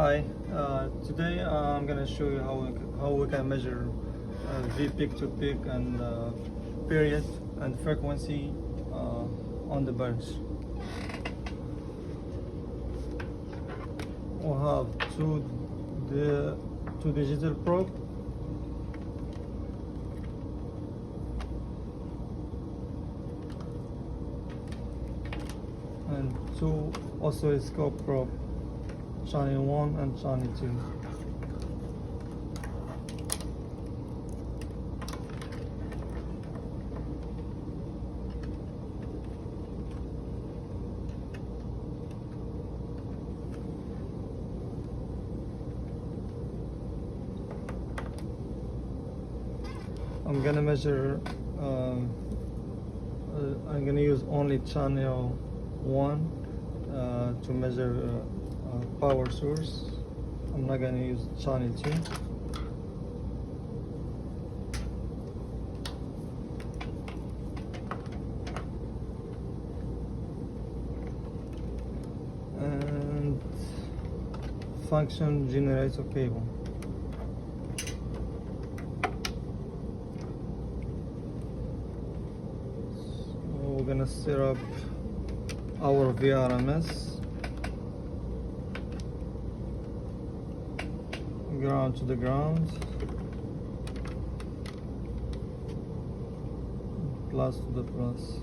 Hi, today I'm gonna show you how we can measure V peak to peak and period and frequency on the bench. We have two digital probe and two oscilloscope probe, channel 1 and channel 2. I'm gonna measure, I'm gonna use only channel 1 to measure power source. I'm not gonna use channel 2. And function generator cable. We're gonna set up our VRMS, ground to the ground, plus to the plus.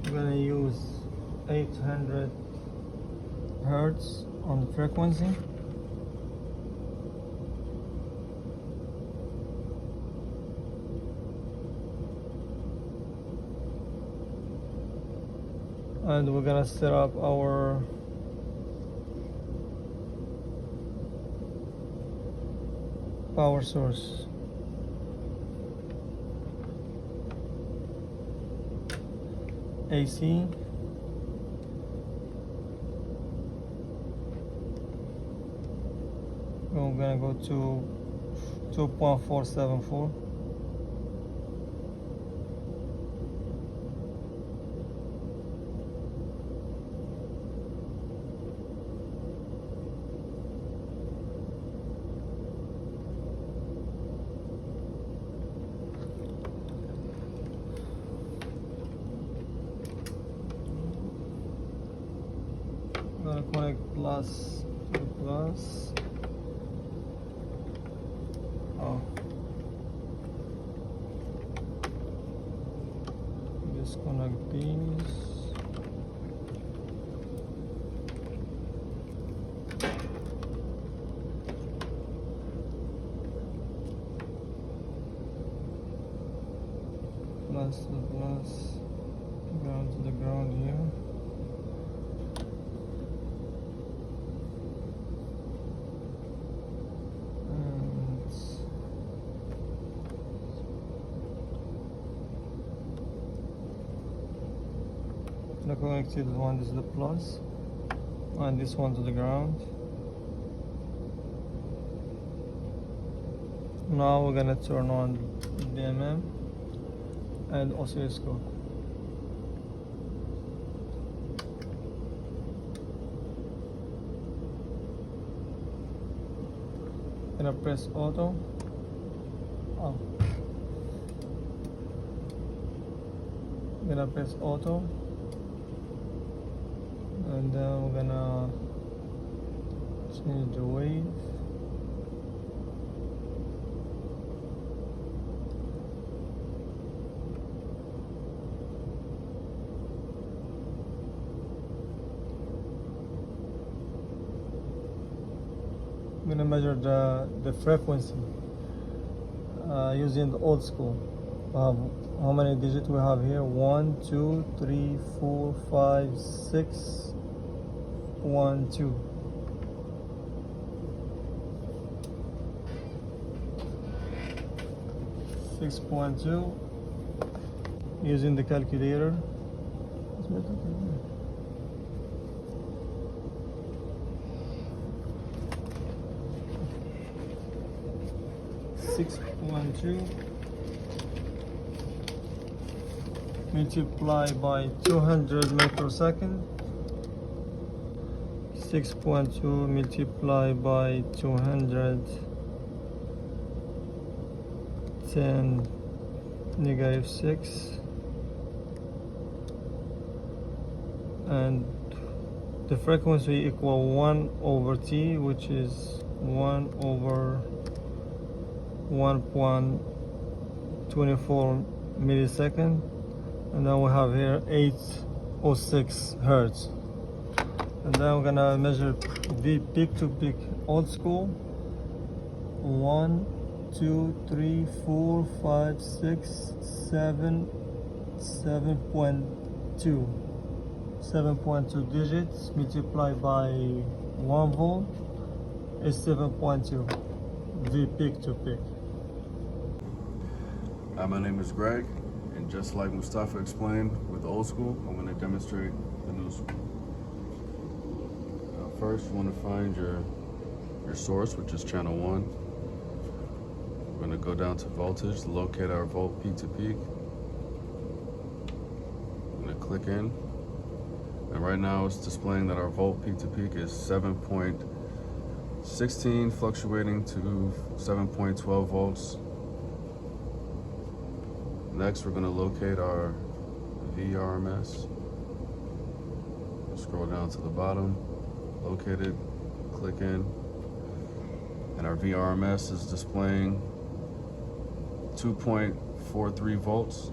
We're gonna use 800 hertz on the frequency. And we're gonna set up our power source. AC. We're gonna go to 2.474. Gonna connect plus to plus. Disconnect these. Plus to plus, ground to the ground here. The connected one is the plus, and this one to the ground. Now we're gonna turn on DMM and oscilloscope. Gonna press auto. Gonna press auto. And then we're gonna change the wave. I'm gonna measure the frequency using the old school. How many digits we have here? 1, 2, 3, 4, 5, 6. 1, 2. .2 using the calculator. 6.2 multiplied by 200 microsecond. 6.2 multiplied by 210 negative 6, and the frequency equal 1 over t, which is 1 over 1.24 millisecond, and then we have here 806 hertz. And then we're gonna measure V peak to peak old school. 1, 2, 3, 4, 5, 6, 7, 7.2. 7.2 digits multiplied by 1 volt is 7.2 V peak to peak. Hi, my name is Greg, and just like Mustafa explained with the old school, I'm going to demonstrate the new school. First, you want to find your source, which is channel 1. We're going to go down to voltage to locate our volt peak to peak. I'm going to click in, and right now it's displaying that our volt peak to peak is 7.16 fluctuating to 7.12 volts. Next, we're going to locate our VRMS. Scroll down to the bottom, locate it, click in, and our VRMS is displaying 2.43 volts.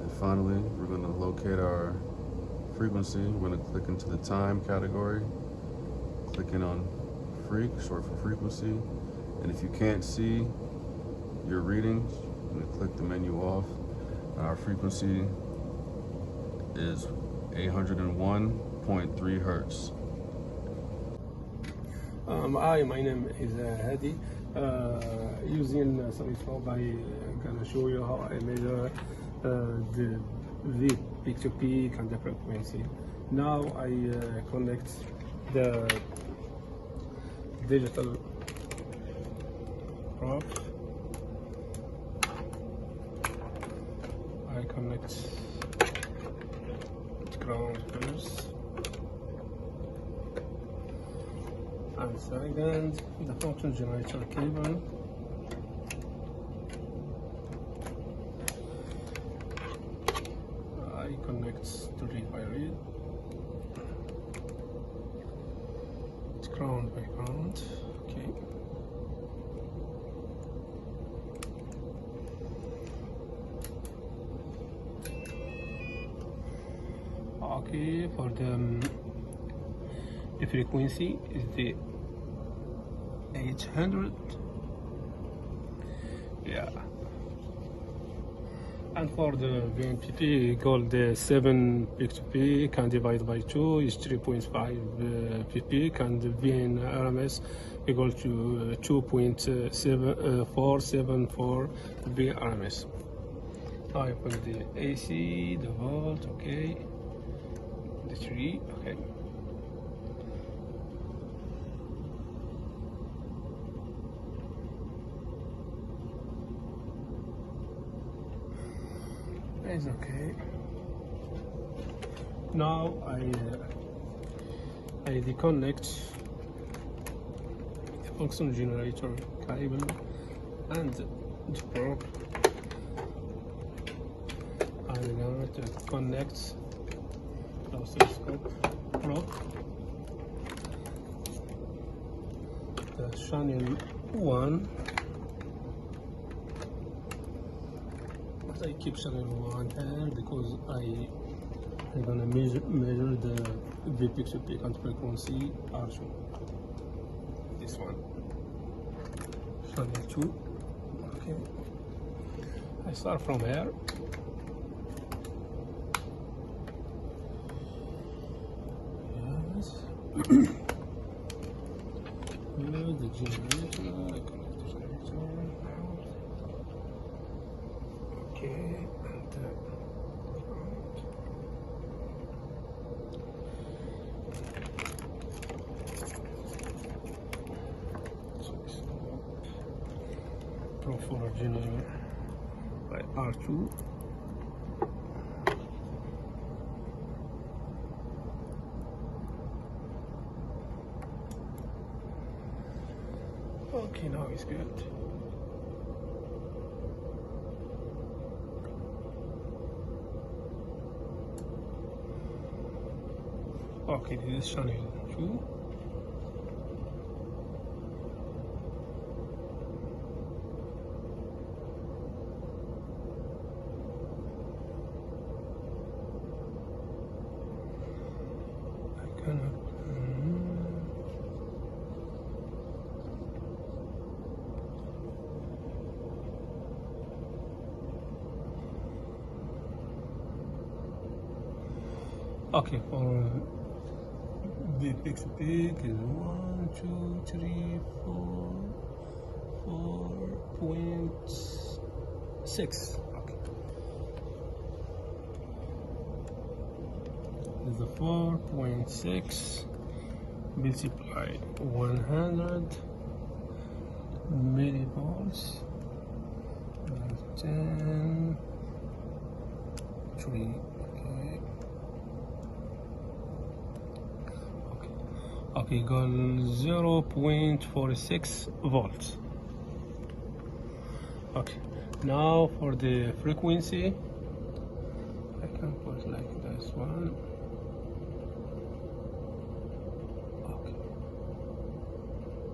And finally, we're going to locate our frequency. We're going to click into the time category, click in on freak, short for frequency, and if you can't see your readings, I'm going to click the menu off. Our frequency is 801.3 hertz. Hi, my name is Hadi. Using Oscilloscope, I'm gonna show you how I measure the V peak to peak and the frequency. Now I connect the digital probe. I connect ground first, and second the function generator cable. I connect to read by read. It's ground by ground. Okay. Okay, for the frequency is the 800, yeah, and for the VMPP called the 7 peak to peak and divided by 2 is 3.5 peak, and the VNRMS equal to 2.474 VRMS. I put the AC, the volt, okay. The 3, okay. It's okay. Now I disconnect the function generator cable and the probe. I'm going to connect the oscilloscope probe, the channel 1. But I keep channel 1 here because I'm gonna measure the V peak to peak and frequency R2. This one, channel 2. Okay, I start from here. The generator, I connect the generator. Okay, and Pro General by R2. Okay, now it's good. Okay, this is channel 2. I cannot. Okay, for the pixel peak is 1, 2, 3, 4.6. Okay, this is a 4.6 multiply 100 millivolts. 10, 3. Okay, got 0.46 volts. Okay, now for the frequency, I can put like this one. Okay,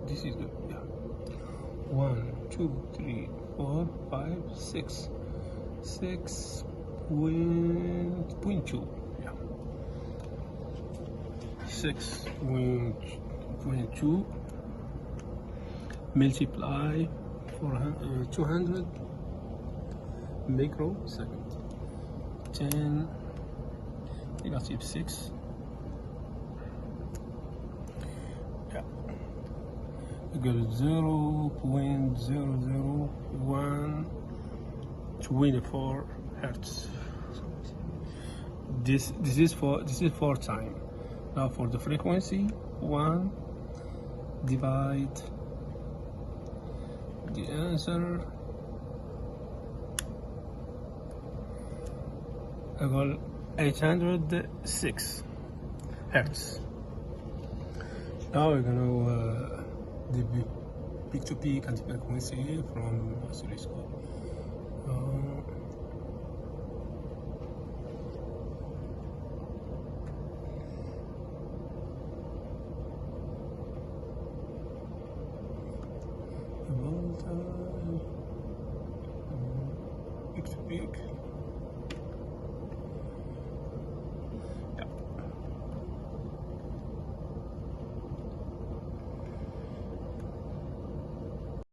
this is good. Yeah, 1, 2, 3, 4, 5, 6, 6.2. 6.2 multiply 200 microsecond. 10 negative 6. Yeah, you got 0.00124 hertz. This is for time. Now for the frequency, 1 divide the answer equal 806 hertz. Now we're gonna the peak to peak and frequency from Oscilloscope. Peak to peak.